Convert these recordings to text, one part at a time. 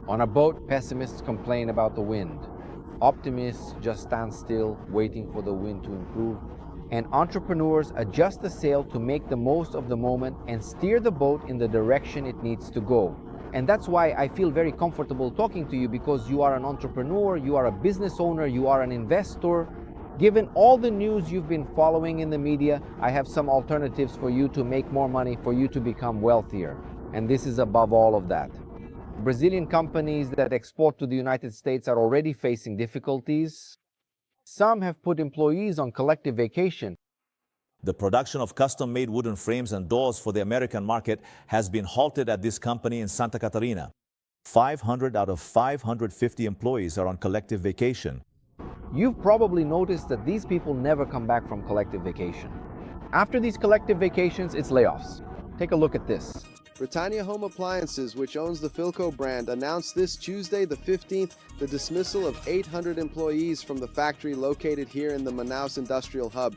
On a boat, pessimists complain about the wind. Optimists just stand still, waiting for the wind to improve. And entrepreneurs adjust the sail to make the most of the moment and steer the boat in the direction it needs to go. And that's why I feel very comfortable talking to you, because you are an entrepreneur, you are a business owner, you are an investor. Given all the news you've been following in the media, I have some alternatives for you to make more money, for you to become wealthier. And this is above all of that. Brazilian companies that export to the United States are already facing difficulties. Some have put employees on collective vacation. The production of custom-made wooden frames and doors for the American market has been halted at this company in Santa Catarina. 500 out of 550 employees are on collective vacation. You've probably noticed that these people never come back from collective vacation. After these collective vacations, it's layoffs. Take a look at this. Britannia Home Appliances, which owns the Philco brand, announced this Tuesday, the 15th, the dismissal of 800 employees from the factory located here in the Manaus Industrial Hub.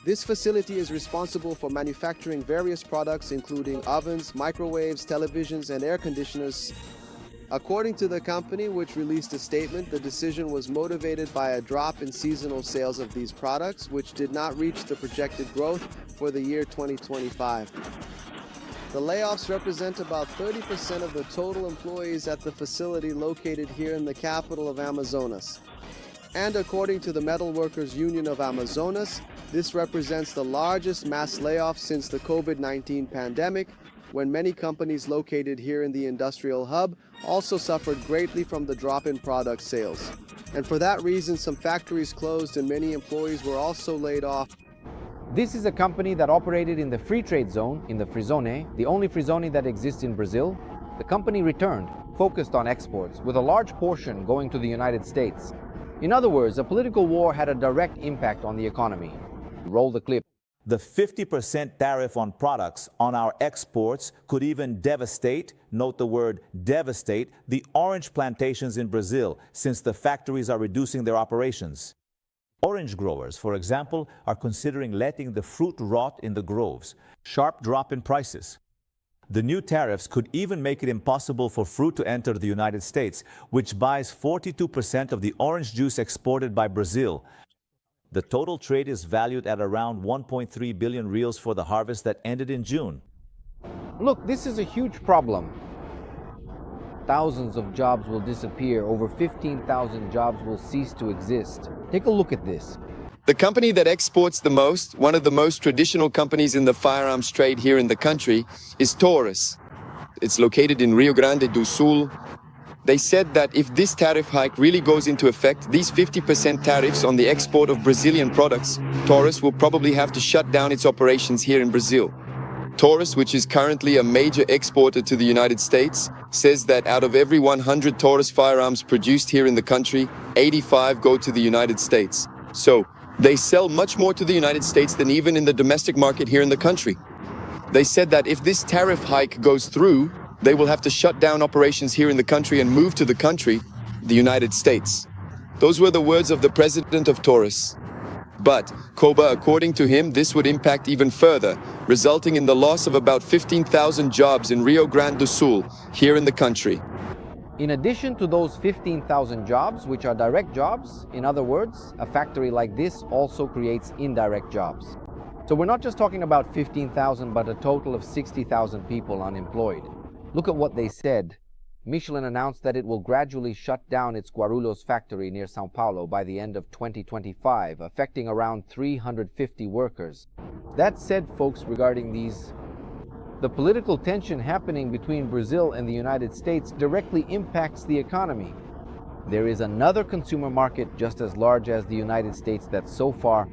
This facility is responsible for manufacturing various products including ovens, microwaves, televisions, and air conditioners. According to the company, which released a statement, the decision was motivated by a drop in seasonal sales of these products, which did not reach the projected growth for the year 2025. The layoffs represent about 30% of the total employees at the facility located here in the capital of Amazonas. And according to the Metal Workers Union of Amazonas, this represents the largest mass layoff since the COVID-19 pandemic, when many companies located here in the industrial hub also suffered greatly from the drop in product sales. And for that reason, some factories closed and many employees were also laid off. This is a company that operated in the free trade zone, in the free zone, the only free zone that exists in Brazil. The company returned, focused on exports, with a large portion going to the United States. In other words, a political war had a direct impact on the economy. Roll the clip. The 50% tariff on products on our exports could even devastate, note the word devastate, the orange plantations in Brazil, since the factories are reducing their operations. Orange growers, for example, are considering letting the fruit rot in the groves. Sharp drop in prices. The new tariffs could even make it impossible for fruit to enter the United States, which buys 42% of the orange juice exported by Brazil. The total trade is valued at around 1.3 billion reals for the harvest that ended in June. Look, this is a huge problem. Thousands of jobs will disappear. Over 15,000 jobs will cease to exist. Take a look at this. The company that exports the most, one of the most traditional companies in the firearms trade here in the country, is Taurus. It's located in Rio Grande do Sul. They said that if this tariff hike really goes into effect, these 50% tariffs on the export of Brazilian products, Taurus will probably have to shut down its operations here in Brazil. Taurus, which is currently a major exporter to the United States, says that out of every 100 Taurus firearms produced here in the country, 85 go to the United States. So, they sell much more to the United States than even in the domestic market here in the country. They said that if this tariff hike goes through, they will have to shut down operations here in the country and move to the country, the United States. Those were the words of the president of Taurus. But, Koba, according to him, this would impact even further, resulting in the loss of about 15,000 jobs in Rio Grande do Sul, here in the country. In addition to those 15,000 jobs, which are direct jobs, in other words, a factory like this also creates indirect jobs. So we're not just talking about 15,000, but a total of 60,000 people unemployed. Look at what they said. Michelin announced that it will gradually shut down its Guarulhos factory near São Paulo by the end of 2025, affecting around 350 workers. That said, folks, regarding the political tension happening between Brazil and the United States directly impacts the economy. There is another consumer market just as large as the United States that so far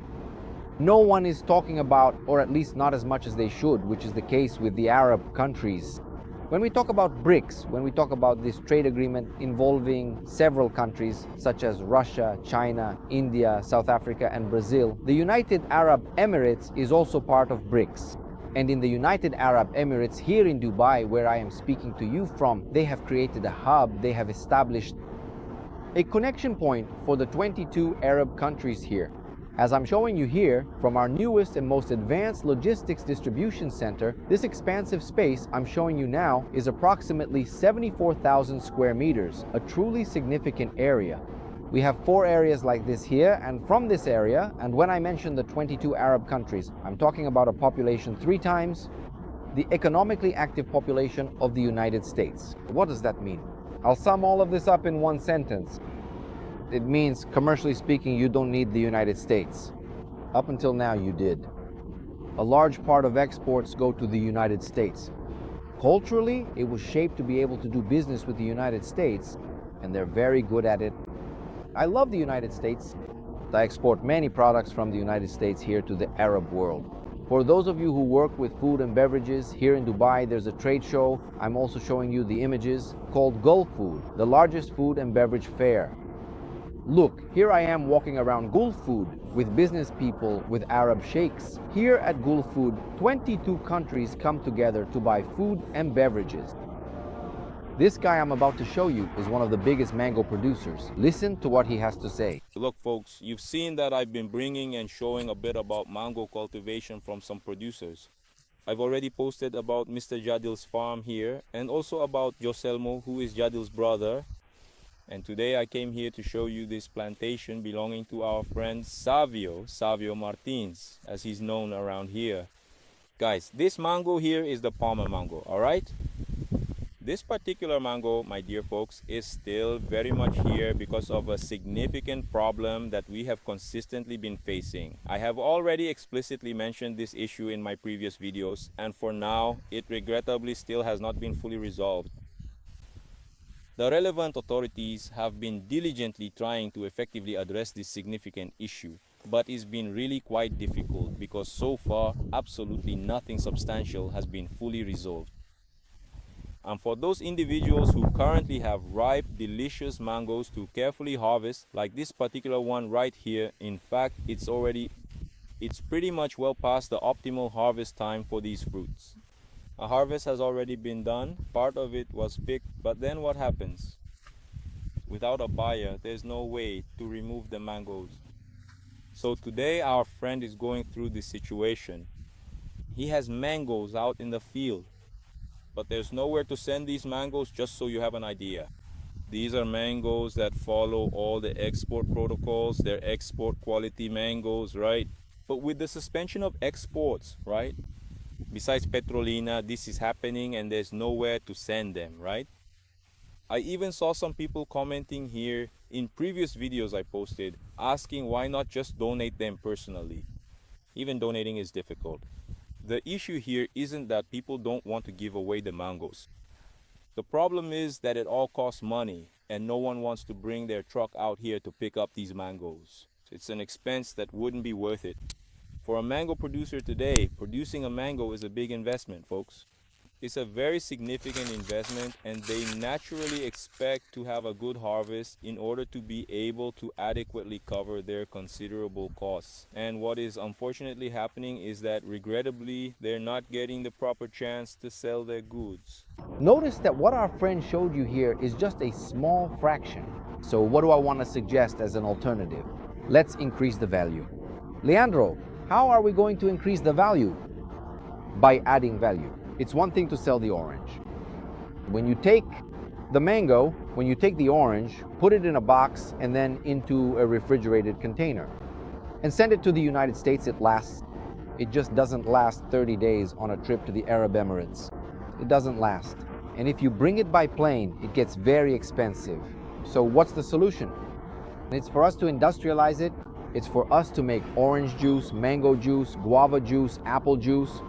no one is talking about, or at least not as much as they should, which is the case with the Arab countries. When we talk about BRICS, when we talk about this trade agreement involving several countries such as Russia, China, India, South Africa, and Brazil, the United Arab Emirates is also part of BRICS. And in the United Arab Emirates, here in Dubai, where I am speaking to you from, they have created a hub, they have established a connection point for the 22 Arab countries here. As I'm showing you here, from our newest and most advanced logistics distribution center, this expansive space I'm showing you now is approximately 74,000 square meters, a truly significant area. We have 4 areas like this here, and from this area, and when I mention the 22 Arab countries, I'm talking about a population 3 times the economically active population of the United States. What does that mean? I'll sum all of this up in one sentence. It means, commercially speaking, you don't need the United States. Up until now, you did. A large part of exports go to the United States. Culturally, it was shaped to be able to do business with the United States, and they're very good at it. I love the United States. I export many products from the United States here to the Arab world. For those of you who work with food and beverages, here in Dubai there's a trade show. I'm also showing you the images, called Gulf Food, the largest food and beverage fair. Look, here I am walking around Gulf Food with business people, with Arab sheikhs. Here at Gulf Food, 22 countries come together to buy food and beverages. This guy I'm about to show you is one of the biggest mango producers. Listen to what he has to say. Look folks, you've seen that I've been bringing and showing a bit about mango cultivation from some producers. I've already posted about Mr. Jadil's farm here and also about Joselmo, who is Jadil's brother. And today I came here to show you this plantation belonging to our friend Savio Martins, as he's known around here. Guys, this mango here is the Palmer mango, alright? This particular mango, my dear folks, is still very much here because of a significant problem that we have consistently been facing. I have already explicitly mentioned this issue in my previous videos, and for now, it regrettably still has not been fully resolved. The relevant authorities have been diligently trying to effectively address this significant issue, but it's been really quite difficult because so far, absolutely nothing substantial has been fully resolved. And for those individuals who currently have ripe, delicious mangoes to carefully harvest, like this particular one right here, in fact, it's pretty much well past the optimal harvest time for these fruits. A harvest has already been done, part of it was picked, but then what happens? Without a buyer, there's no way to remove the mangoes. So today our friend is going through this situation. He has mangoes out in the field, but there's nowhere to send these mangoes, just so you have an idea. These are mangoes that follow all the export protocols. They're export quality mangoes, right? But with the suspension of exports, right? Besides Petrolina, this is happening and there's nowhere to send them, right? I even saw some people commenting here in previous videos I posted, asking why not just donate them personally. Even donating is difficult. The issue here isn't that people don't want to give away the mangoes. The problem is that it all costs money and no one wants to bring their truck out here to pick up these mangoes. It's an expense that wouldn't be worth it. For a mango producer today, producing a mango is a big investment, folks. It's a very significant investment and they naturally expect to have a good harvest in order to be able to adequately cover their considerable costs. And what is unfortunately happening is that regrettably, they're not getting the proper chance to sell their goods. Notice that what our friend showed you here is just a small fraction. So what do I want to suggest as an alternative? Let's increase the value. Leandro, how are we going to increase the value? By adding value. It's one thing to sell the orange. When you take the mango, when you take the orange, put it in a box and then into a refrigerated container and send it to the United States, it just doesn't last 30 days on a trip to the Arab Emirates. It doesn't last. And if you bring it by plane, it gets very expensive. So what's the solution? It's for us to industrialize it. It's for us to make orange juice, mango juice, guava juice, apple juice.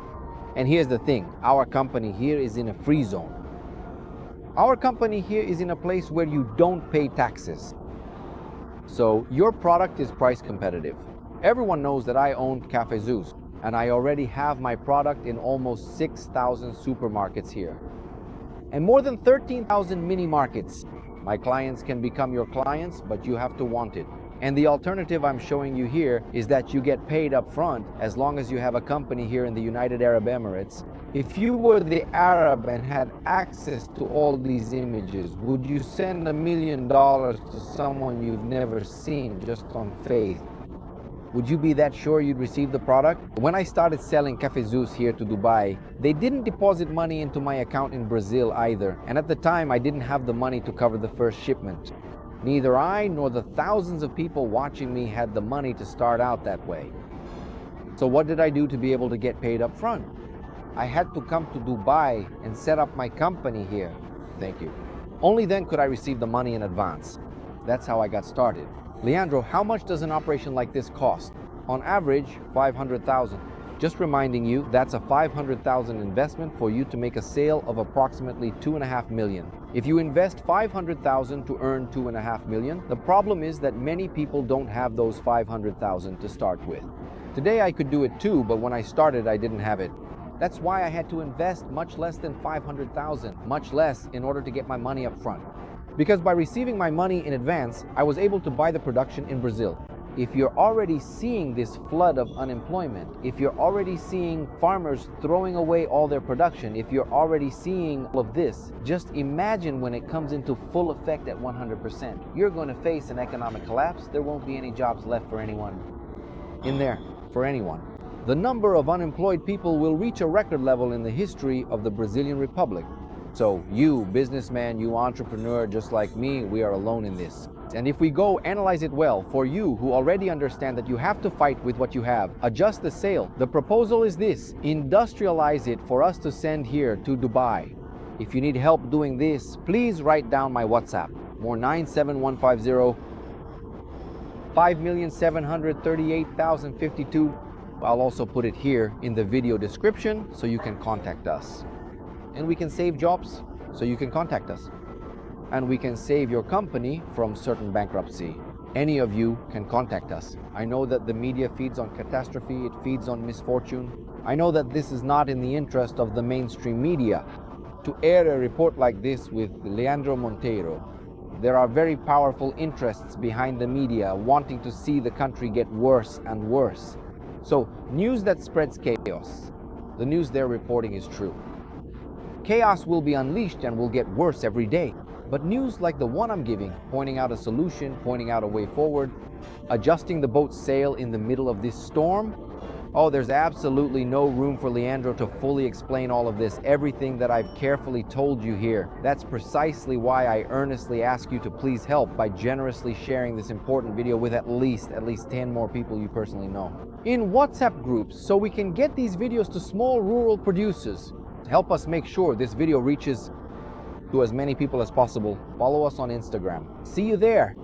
And here's the thing, our company here is in a free zone. Our company here is in a place where you don't pay taxes. So your product is price competitive. Everyone knows that I own Cafe Zeus, and I already have my product in almost 6,000 supermarkets here. And more than 13,000 mini markets. My clients can become your clients, but you have to want it. And the alternative I'm showing you here is that you get paid up front as long as you have a company here in the United Arab Emirates. If you were the Arab and had access to all these images, would you send $1 million to someone you've never seen just on faith? Would you be that sure you'd receive the product? When I started selling Cafezus here to Dubai, they didn't deposit money into my account in Brazil either, and at the time I didn't have the money to cover the first shipment. Neither I nor the thousands of people watching me had the money to start out that way. So what did I do to be able to get paid up front? I had to come to Dubai and set up my company here. Thank you. Only then could I receive the money in advance. That's how I got started. Leandro, how much does an operation like this cost? On average, 500,000. Just reminding you, that's a 500,000 investment for you to make a sale of approximately 2.5 million. If you invest 500,000 to earn 2.5 million, the problem is that many people don't have those 500,000 to start with. Today I could do it too, but when I started, I didn't have it. That's why I had to invest much less than 500,000, much less in order to get my money up front. Because by receiving my money in advance, I was able to buy the production in Brazil. If you're already seeing this flood of unemployment, if you're already seeing farmers throwing away all their production, if you're already seeing all of this, just imagine when it comes into full effect at 100%. You're going to face an economic collapse. There won't be any jobs left for anyone in there, for anyone. The number of unemployed people will reach a record level in the history of the Brazilian Republic. So you, businessman, you entrepreneur, just like me, we are alone in this. And if we go analyze it well, for you who already understand that you have to fight with what you have, adjust the sale. The proposal is this: industrialize it for us to send here to Dubai. If you need help doing this, please write down my WhatsApp, more 97150 5,738,052. I'll also put it here in the video description so you can contact us. And we can save jobs, so you can contact us. And we can save your company from certain bankruptcy. Any of you can contact us. I know that the media feeds on catastrophe, it feeds on misfortune. I know that this is not in the interest of the mainstream media to air a report like this with Leandro Monteiro. There are very powerful interests behind the media wanting to see the country get worse and worse. So, news that spreads chaos, the news they're reporting is true. Chaos will be unleashed and will get worse every day. But news like the one I'm giving, pointing out a solution, pointing out a way forward, adjusting the boat's sail in the middle of this storm, oh, there's absolutely no room for Leandro to fully explain all of this, everything that I've carefully told you here. That's precisely why I earnestly ask you to please help by generously sharing this important video with at least 10 more people you personally know. In WhatsApp groups, so we can get these videos to small rural producers. Help us make sure this video reaches to as many people as possible. Follow us on Instagram. See you there.